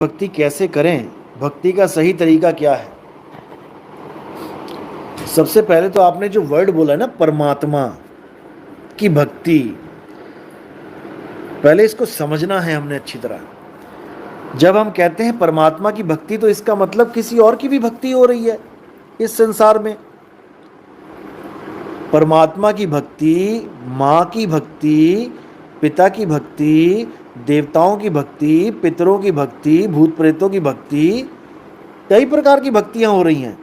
भक्ति कैसे करें, भक्ति का सही तरीका क्या है। सबसे पहले तो आपने जो वर्ड बोला ना, परमात्मा की भक्ति, पहले इसको समझना है हमने अच्छी तरह। जब हम कहते हैं परमात्मा की भक्ति, तो इसका मतलब किसी और की भी भक्ति हो रही है इस संसार में। परमात्मा की भक्ति, माँ की भक्ति, पिता की भक्ति, देवताओं की भक्ति, पितरों की भक्ति, भूत प्रेतों की भक्ति, कई प्रकार की भक्तियां हो रही हैं।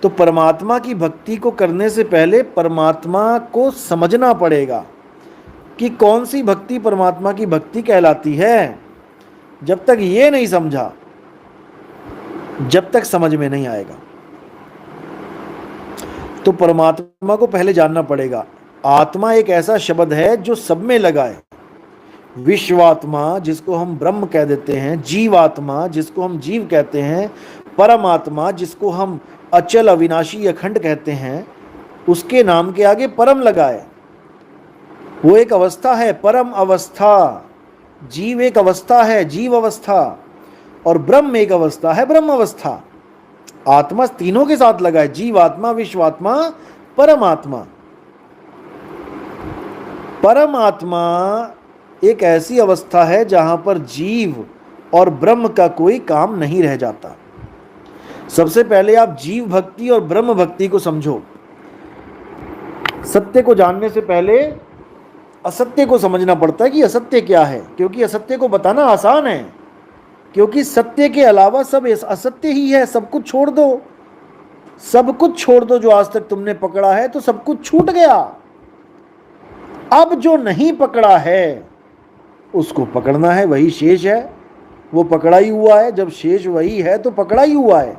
तो परमात्मा की भक्ति को करने से पहले परमात्मा को समझना पड़ेगा कि कौन सी भक्ति परमात्मा की भक्ति कहलाती है। जब तक ये नहीं समझा, जब तक समझ में नहीं आएगा। तो परमात्मा को पहले जानना पड़ेगा। आत्मा एक ऐसा शब्द है जो सब में लगा है। विश्वात्मा, जिसको हम ब्रह्म कह देते हैं, जीवात्मा, जिसको हम जीव कहते हैं, परमात्मा, जिसको हम अचल अविनाशी अखंड कहते हैं, उसके नाम के आगे परम लगा है। वो एक अवस्था है, परम अवस्था। जीव एक अवस्था है, जीव अवस्था, और ब्रह्म एक अवस्था है, ब्रह्म अवस्था। आत्मा तीनों के साथ लगा है, जीवात्मा, विश्वात्मा, परमात्मा। परमात्मा एक ऐसी अवस्था है जहां पर जीव और ब्रह्म का कोई काम नहीं रह जाता। सबसे पहले आप जीव भक्ति और ब्रह्म भक्ति को समझो। सत्य को जानने से पहले असत्य को समझना पड़ता है कि असत्य क्या है, क्योंकि असत्य को बताना आसान है, क्योंकि सत्य के अलावा सब असत्य ही है। सब कुछ छोड़ दो, सब कुछ छोड़ दो जो आज तक तुमने पकड़ा है, तो सब कुछ छूट गया। अब जो नहीं पकड़ा है उसको पकड़ना है, वही शेष है। वो पकड़ा ही हुआ है। जब शेष वही है तो पकड़ा ही हुआ है।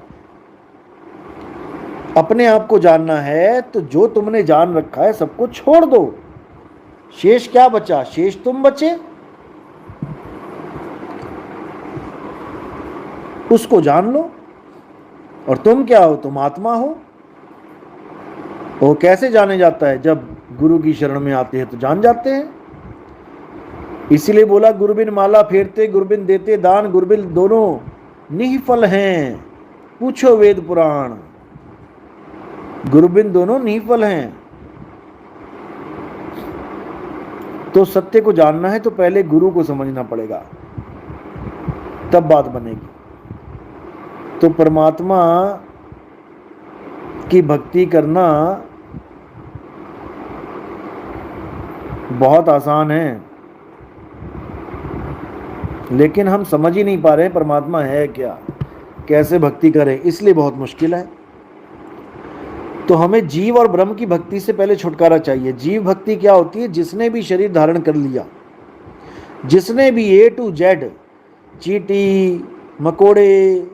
अपने आप को जानना है तो जो तुमने जान रखा है सबको छोड़ दो। शेष क्या बचा? शेष तुम बचे, उसको जान लो। और तुम क्या हो? तुम आत्मा हो। वो कैसे जाने जाता है? जब गुरु की शरण में आते हैं तो जान जाते हैं। इसीलिए बोला, गुरबिन माला फेरते गुरबिन देते दान, गुरबिन दोनों निःफल हैं, पूछो वेद पुराण। गुरबिन दोनों निःफल हैं। तो सत्य को जानना है तो पहले गुरु को समझना पड़ेगा, तब बात बनेगी। तो परमात्मा की भक्ति करना बहुत आसान है, लेकिन हम समझ ही नहीं पा रहे परमात्मा है क्या, कैसे भक्ति करें, इसलिए बहुत मुश्किल है। तो हमें जीव और ब्रह्म की भक्ति से पहले छुटकारा चाहिए। जीव भक्ति क्या होती है? जिसने भी शरीर धारण कर लिया, जिसने भी A to Z, चींटी, मकोड़े,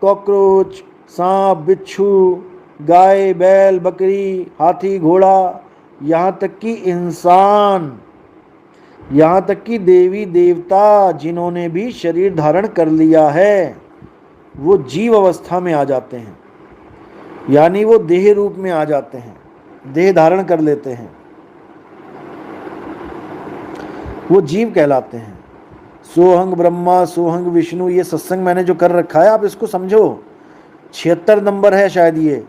कॉकरोच, सांप, बिच्छू, गाय, बैल, बकरी, हाथी, घोड़ा, यहाँ तक कि इंसान, यहाँ तक कि देवी देवता, जिन्होंने भी शरीर धारण कर लिया है, वो जीव अवस्था में आ जाते हैं। यानी वो देह रूप में आ जाते हैं, देह धारण कर लेते हैं, वो जीव कहलाते हैं। सोहंग ब्रह्मा सोहंग विष्णु, ये सत्संग मैंने जो कर रखा है, आप इसको समझो। 76 नंबर है शायद ये।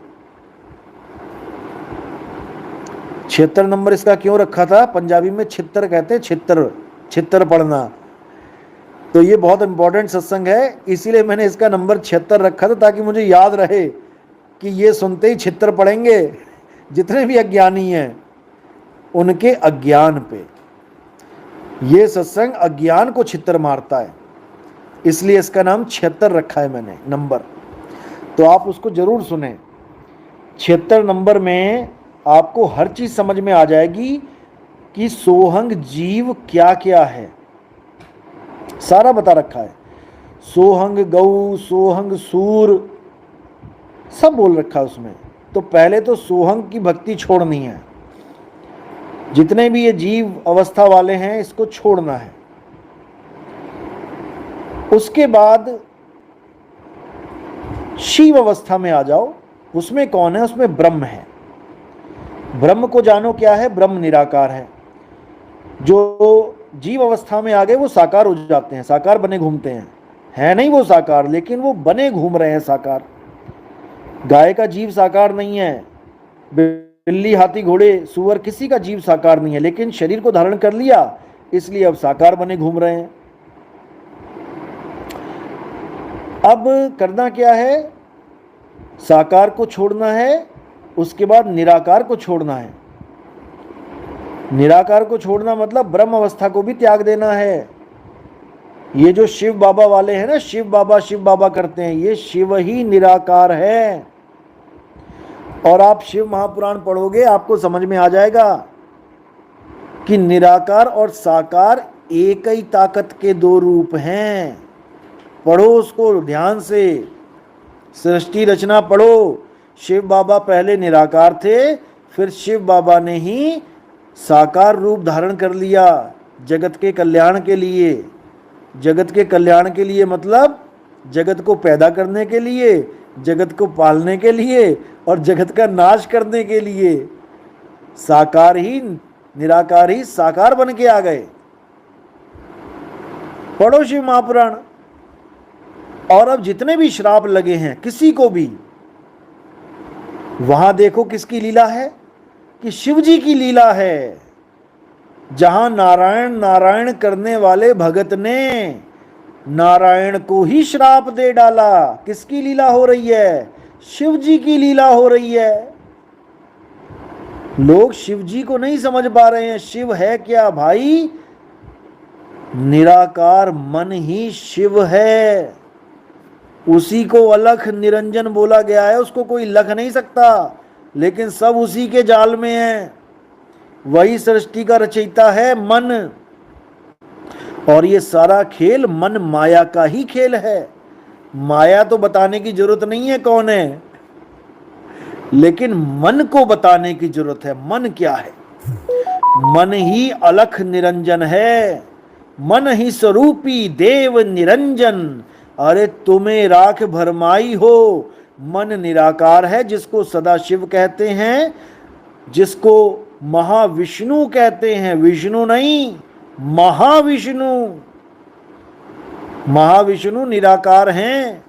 76 नंबर इसका क्यों रखा था? पंजाबी में छित्तर कहते हैं, छित्तर, छित्तर पढ़ना। तो ये बहुत इंपॉर्टेंट सत्संग है, इसीलिए मैंने इसका नंबर 76 रखा था, ताकि मुझे याद रहे कि ये सुनते ही छित्तर पढ़ेंगे जितने भी अज्ञानी हैं, उनके अज्ञान पे। ये सत्संग अज्ञान को छित्तर मारता है, इसलिए इसका नाम 76 रखा है मैंने नंबर। तो आप उसको जरूर सुने। 76 नंबर में आपको हर चीज समझ में आ जाएगी कि सोहंग जीव क्या क्या है, सारा बता रखा है। सोहंग गौ, सोहंग सूर, सब बोल रखा है उसमें। तो पहले तो सोहंग की भक्ति छोड़नी है। जितने भी ये जीव अवस्था वाले हैं, इसको छोड़ना है। उसके बाद शिव अवस्था में आ जाओ। उसमें कौन है? उसमें ब्रह्म है। ब्रह्म को जानो क्या है? ब्रह्म निराकार है। जो जीव अवस्था में आ गए वो साकार हो जाते हैं, साकार बने घूमते हैं, है नहीं वो साकार, लेकिन वो बने घूम रहे हैं साकार। गाय का जीव साकार नहीं है, बिल्ली हाथी घोड़े सूअर किसी का जीव साकार नहीं है, लेकिन शरीर को धारण कर लिया इसलिए अब साकार बने घूम रहे हैं। अब करना क्या है, साकार को छोड़ना है, उसके बाद निराकार को छोड़ना है। निराकार को छोड़ना मतलब ब्रह्म अवस्था को भी त्याग देना है। ये जो शिव बाबा वाले हैं ना, शिव बाबा करते हैं, ये शिव ही निराकार है। और आप शिव महापुराण पढ़ोगे आपको समझ में आ जाएगा कि निराकार और साकार एक ही ताकत के दो रूप हैं। पढ़ो उसको ध्यान से, सृष्टि रचना पढ़ो। शिव बाबा पहले निराकार थे, फिर शिव बाबा ने ही साकार रूप धारण कर लिया जगत के कल्याण के लिए। जगत के कल्याण के लिए मतलब जगत को पैदा करने के लिए, जगत को पालने के लिए और जगत का नाश करने के लिए। साकार ही निराकार ही साकार बन के आ गए। पढ़ो शिव महापुराण। और अब जितने भी श्राप लगे हैं किसी को भी, वहां देखो किसकी लीला है, कि शिव जी की लीला है। जहां नारायण नारायण करने वाले भगत ने नारायण को ही श्राप दे डाला। किसकी लीला हो रही है, शिव जी की लीला हो रही है। लोग शिव जी को नहीं समझ पा रहे हैं। शिव है क्या भाई, निराकार मन ही शिव है। उसी को अलख निरंजन बोला गया है, उसको कोई लख नहीं सकता, लेकिन सब उसी के जाल में है। वही सृष्टि का रचयिता है मन, और ये सारा खेल मन माया का ही खेल है। माया तो बताने की जरूरत नहीं है कौन है, लेकिन मन को बताने की जरूरत है। मन क्या है, मन ही अलख निरंजन है, मन ही स्वरूपी देव निरंजन। अरे तुम्हें राख भरमाई हो, मन निराकार है, जिसको सदाशिव कहते हैं, जिसको महाविष्णु कहते हैं। विष्णु नहीं, महाविष्णु। महाविष्णु निराकार हैं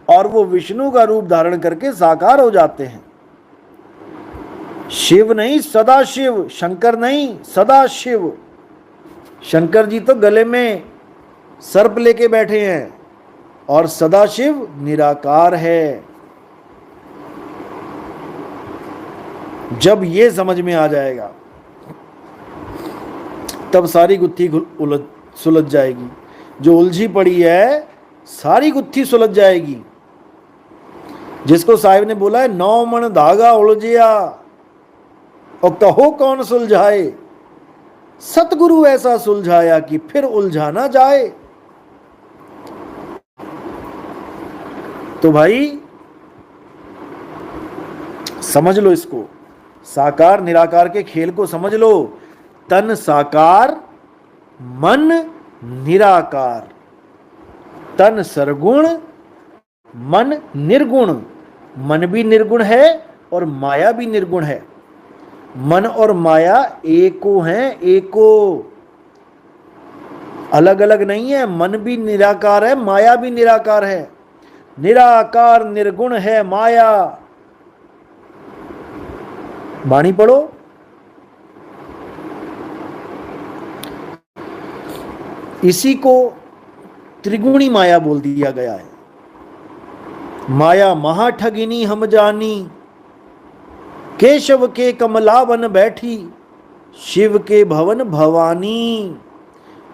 और वो विष्णु का रूप धारण करके साकार हो जाते हैं। शिव नहीं, सदाशिव। शंकर नहीं, सदाशिव। शंकर जी तो गले में सर्प लेके बैठे हैं और सदाशिव निराकार है। जब ये समझ में आ जाएगा तब सारी गुत्थी सुलझ जाएगी। जो उलझी पड़ी है सारी गुत्थी सुलझ जाएगी। जिसको साहिब ने बोला है 9 मन धागा उलझिया और कहो कौन सुलझाए, सतगुरु ऐसा सुलझाया कि फिर उलझा ना जाए। तो भाई समझ लो इसको, साकार निराकार के खेल को समझ लो। तन साकार मन निराकार, तन सरगुण मन निर्गुण। मन भी निर्गुण है और माया भी निर्गुण है। मन और माया एको हैं, एको, अलग अलग नहीं है। मन भी निराकार है, माया भी निराकार है। निराकार निर्गुण है माया। वाणी पढ़ो। इसी को त्रिगुणी माया बोल दिया गया है। माया महाठगिनी हम जानी, केशव के कमलावन बैठी, शिव के भवन भवानी।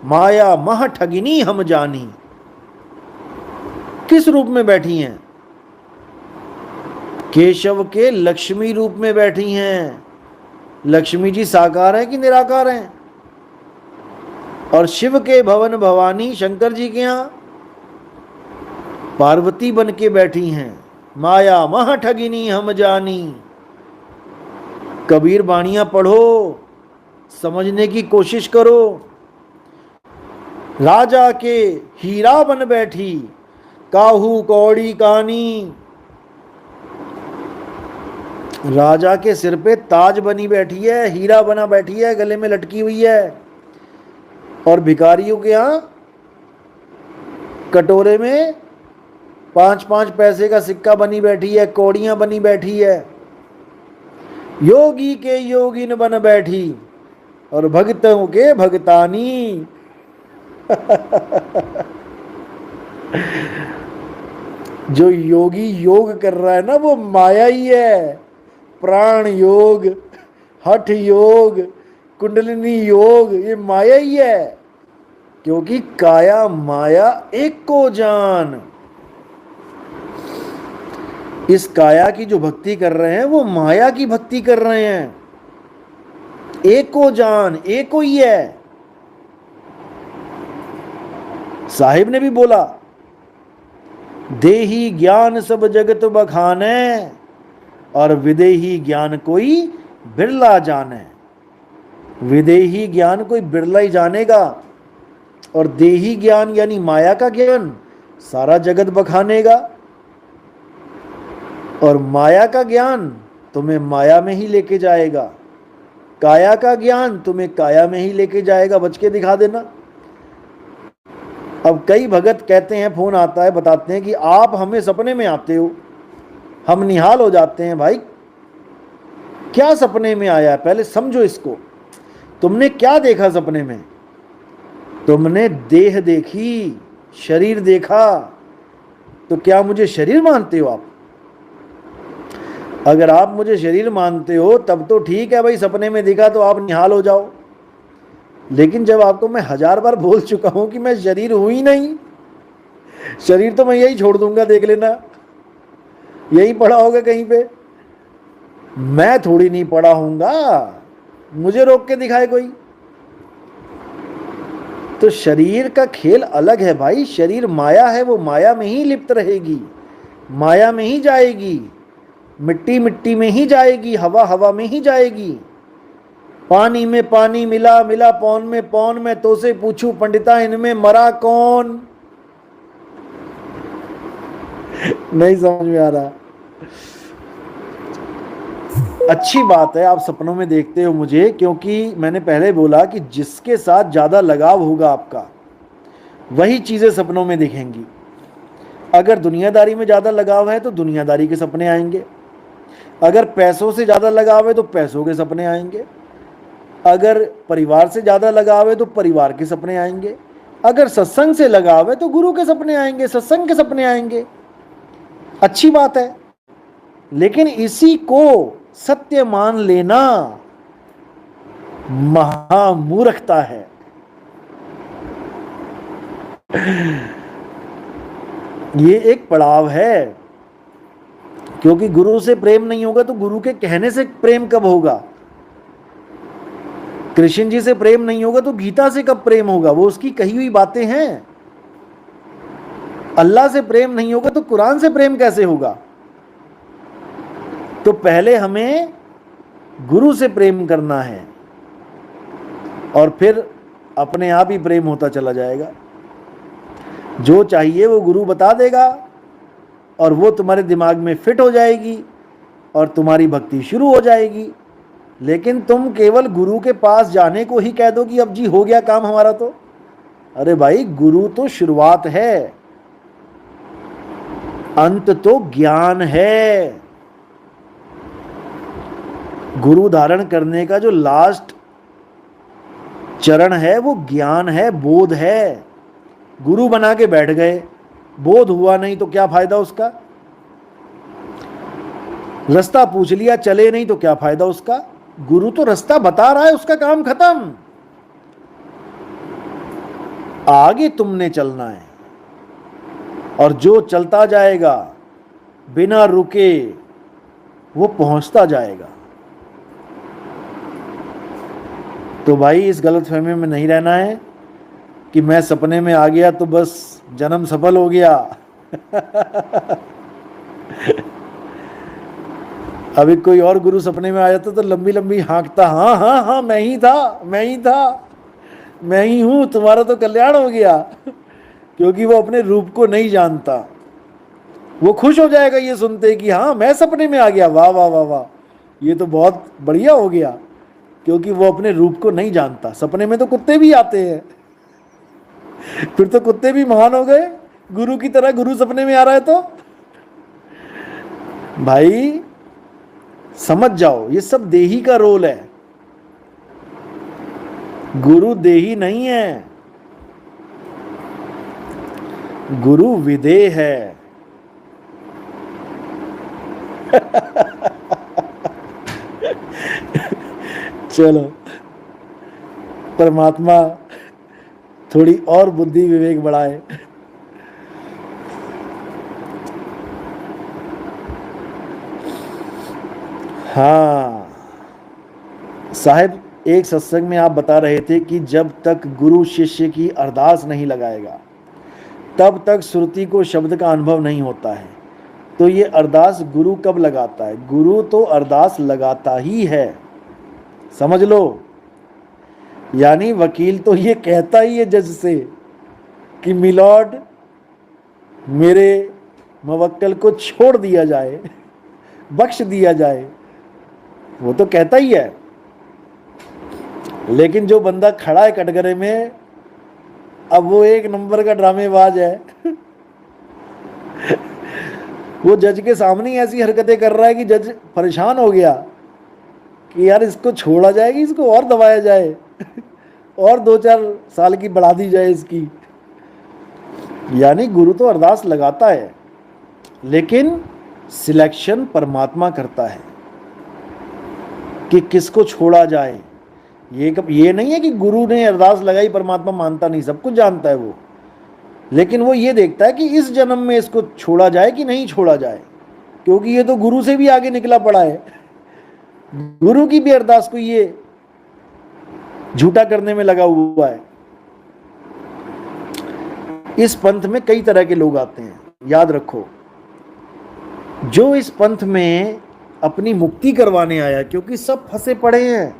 माया महाठगिनी हम जानी, किस रूप में बैठी हैं? केशव के लक्ष्मी रूप में बैठी हैं। लक्ष्मी जी साकार है कि निराकार हैं? और शिव के भवन भवानी, शंकर जी के यहां पार्वती बन के बैठी हैं। माया महा ठगिनी हम जानी। कबीर बाणियां पढ़ो, समझने की कोशिश करो। राजा के हीरा बन बैठी, काहू कौड़ी कानी। राजा के सिर पे ताज बनी बैठी है, हीरा बना बैठी है, गले में लटकी हुई है। और भिखारियों के यहां कटोरे में 5-5 पैसे का सिक्का बनी बैठी है, कौड़ियां बनी बैठी है, योगी के योगिन बन बैठी और भक्तों के भगतानी। जो योगी योग कर रहा है ना, वो माया ही है। प्राण योग, हठ योग, कुंडलिनी योग, ये माया ही है। क्योंकि काया माया एक को जान। इस काया की जो भक्ति कर रहे हैं वो माया की भक्ति कर रहे हैं। एक को जान, एक को ही है। साहिब ने भी बोला, देही ज्ञान सब जगत बखाने और विदेही ज्ञान कोई बिरला जाने। विदेही ज्ञान कोई बिरला ही जानेगा और देही ज्ञान यानी माया का ज्ञान सारा जगत बखानेगा। और माया का ज्ञान तुम्हें माया में ही लेके जाएगा, काया का ज्ञान तुम्हें काया में ही लेके जाएगा। बच के दिखा देना। अब कई भगत कहते हैं, फोन आता है, बताते हैं कि आप हमें सपने में आते हो, हम निहाल हो जाते हैं। भाई क्या सपने में आया है, पहले समझो इसको। तुमने क्या देखा सपने में? तुमने देह देखी, शरीर देखा। तो क्या मुझे शरीर मानते हो आप? अगर आप मुझे शरीर मानते हो तब तो ठीक है भाई, सपने में दिखा तो आप निहाल हो जाओ। लेकिन जब आपको मैं 1000 बार बोल चुका हूं कि मैं शरीर हूं ही नहीं, शरीर तो मैं यही छोड़ दूंगा, देख लेना, यही पड़ा होगा कहीं पे। मैं थोड़ी नहीं पड़ा हूंगा, मुझे रोक के दिखाए कोई। तो शरीर का खेल अलग है भाई। शरीर माया है, वो माया में ही लिप्त रहेगी, माया में ही जाएगी, मिट्टी मिट्टी में ही जाएगी, हवा हवा में ही जाएगी। पानी में पानी मिला, मिला पौन में पौन, में तो से पूछूं पंडिता इनमें मरा कौन? नहीं समझ में आ रहा। अच्छी बात है आप सपनों में देखते हो मुझे, क्योंकि मैंने पहले बोला कि जिसके साथ ज्यादा लगाव होगा आपका, वही चीजें सपनों में दिखेंगी। अगर दुनियादारी में ज्यादा लगाव है तो दुनियादारी के सपने आएंगे। अगर पैसों से ज्यादा लगाव है तो पैसों के सपने आएंगे। अगर परिवार से ज्यादा लगाव है तो परिवार के सपने आएंगे। अगर सत्संग से लगाव है तो गुरु के सपने आएंगे, सत्संग के सपने आएंगे। अच्छी बात है, लेकिन इसी को सत्य मान लेना महामूर्खता है। ये एक पड़ाव है, क्योंकि गुरु से प्रेम नहीं होगा तो गुरु के कहने से प्रेम कब होगा? कृष्ण जी से प्रेम नहीं होगा तो गीता से कब प्रेम होगा? वो उसकी कही हुई बातें हैं। अल्लाह से प्रेम नहीं होगा तो कुरान से प्रेम कैसे होगा? तो पहले हमें गुरु से प्रेम करना है और फिर अपने आप ही प्रेम होता चला जाएगा। जो चाहिए वो गुरु बता देगा और वो तुम्हारे दिमाग में फिट हो जाएगी और तुम्हारी भक्ति शुरू हो जाएगी। लेकिन तुम केवल गुरु के पास जाने को ही कह दो कि अब जी हो गया काम हमारा। तो अरे भाई, गुरु तो शुरुआत है, अंत तो ज्ञान है। गुरु धारण करने का जो लास्ट चरण है वो ज्ञान है, बोध है। गुरु बना के बैठ गए, बोध हुआ नहीं तो क्या फायदा उसका? रास्ता पूछ लिया, चले नहीं तो क्या फायदा उसका? गुरु तो रास्ता बता रहा है, उसका काम खत्म। आगे तुमने चलना है और जो चलता जाएगा बिना रुके वो पहुंचता जाएगा। तो भाई इस गलतफहमी में नहीं रहना है कि मैं सपने में आ गया तो बस जन्म सफल हो गया। अभी कोई और गुरु सपने में आ जाता तो लंबी लंबी हाँकता, हाँ हाँ हाँ मैं ही था, मैं ही था, मैं ही हूं, तुम्हारा तो कल्याण हो गया। क्योंकि वो अपने रूप को नहीं जानता। वो खुश हो जाएगा ये सुनते कि हाँ मैं सपने में आ गया, वाह वाह वाह वाह, ये तो बहुत बढ़िया हो गया। क्योंकि वो अपने रूप को नहीं जानता। सपने में तो कुत्ते भी आते हैं, फिर तो कुत्ते भी महान हो गए। गुरु की तरह गुरु सपने में आ रहा है तो भाई समझ जाओ, ये सब देही का रोल है, गुरु देही नहीं है, गुरु विदेह है। चलो, परमात्मा थोड़ी और बुद्धि विवेक बढ़ाए। हाँ साहब, एक सत्संग में आप बता रहे थे कि जब तक गुरु शिष्य की अरदास नहीं लगाएगा तब तक श्रुति को शब्द का अनुभव नहीं होता है। तो ये अरदास गुरु कब लगाता है? गुरु तो अरदास लगाता ही है, समझ लो। यानी वकील तो ये कहता ही है जज से कि मिलॉर्ड मेरे मुवक्किल को छोड़ दिया जाए, बख्श दिया जाए, वो तो कहता ही है। लेकिन जो बंदा खड़ा है कटघरे में, अब वो एक नंबर का ड्रामेबाज है। वो जज के सामने ऐसी हरकतें कर रहा है कि जज परेशान हो गया कि यार इसको छोड़ा जाएगी, इसको और दबाया जाए, और 2-4 साल की बढ़ा दी जाए इसकी। यानी गुरु तो अरदास लगाता है, लेकिन सिलेक्शन परमात्मा करता है कि किसको छोड़ा जाए। ये नहीं है कि गुरु ने अरदास लगाई परमात्मा मानता नहीं, सब कुछ जानता है वो, लेकिन वो ये देखता है कि इस जन्म में इसको छोड़ा जाए कि नहीं छोड़ा जाए, क्योंकि ये तो गुरु से भी आगे निकला पड़ा है। गुरु की भी अरदास को ये झूठा करने में लगा हुआ है। इस पंथ में कई तरह के लोग आते हैं, याद रखो। जो इस पंथ में अपनी मुक्ति करवाने आया, क्योंकि सब फंसे पड़े हैं,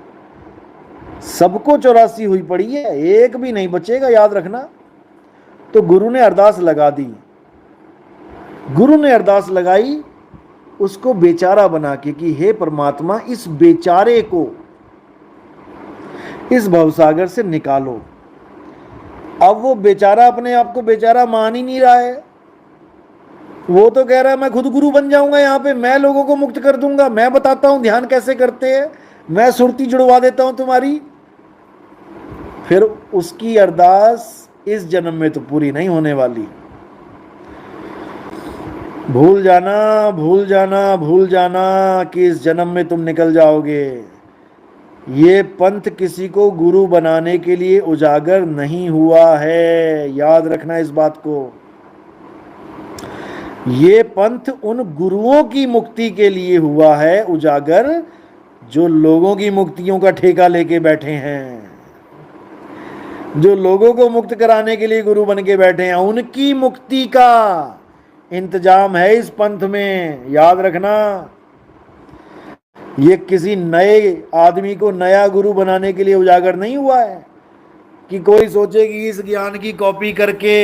सबको 84 हुई पड़ी है, एक भी नहीं बचेगा, याद रखना। तो गुरु ने अरदास लगा दी, गुरु ने अरदास लगाई उसको बेचारा बना के कि हे परमात्मा इस बेचारे को इस भवसागर से निकालो। अब वो बेचारा अपने आप को बेचारा मान ही नहीं रहा है, वो तो कह रहा है मैं खुद गुरु बन जाऊंगा, यहाँ पे मैं लोगों को मुक्त कर दूंगा, मैं बताता हूं ध्यान कैसे करते हैं, मैं सुरती जुड़वा देता हूं तुम्हारी। फिर उसकी अरदास इस जन्म में तो पूरी नहीं होने वाली। भूल जाना, भूल जाना, भूल जाना कि इस जन्म में तुम निकल जाओगे। ये पंथ किसी को गुरु बनाने के लिए उजागर नहीं हुआ है, याद रखना इस बात को। ये पंथ उन गुरुओं की मुक्ति के लिए हुआ है उजागर, जो लोगों की मुक्तियों का ठेका लेके बैठे हैं, जो लोगों को मुक्त कराने के लिए गुरु बन के बैठे हैं। उनकी मुक्ति का इंतजाम है इस पंथ में, याद रखना। ये किसी नए आदमी को नया गुरु बनाने के लिए उजागर नहीं हुआ है कि कोई सोचे कि इस ज्ञान की कॉपी करके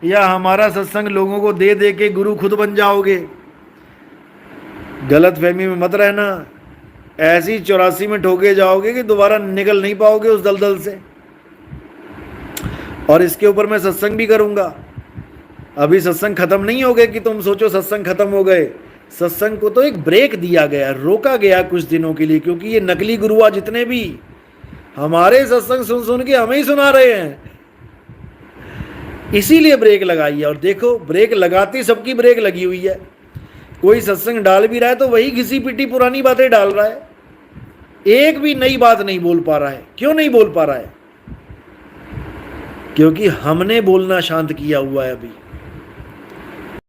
या हमारा सत्संग लोगों को दे दे के गुरु खुद बन जाओगे। गलत फहमी में मत रहना, ऐसी 84 में ठोके जाओगे कि दोबारा निकल नहीं पाओगे उस दलदल से। और इसके ऊपर मैं सत्संग भी करूंगा। अभी सत्संग खत्म नहीं हो गए कि तुम सोचो सत्संग खत्म हो गए। सत्संग को तो एक ब्रेक दिया गया, रोका गया कुछ दिनों के लिए, क्योंकि ये नकली गुरुआ जितने भी हमारे सत्संग सुन सुन के हमें ही सुना रहे हैं, इसीलिए ब्रेक लगाई है। और देखो ब्रेक लगाती सबकी ब्रेक लगी हुई है। कोई सत्संग डाल भी रहा है तो वही घिसी पिटी पुरानी बातें डाल रहा है, एक भी नई बात नहीं बोल पा रहा है। क्यों नहीं बोल पा रहा है? क्योंकि हमने बोलना शांत किया हुआ है अभी।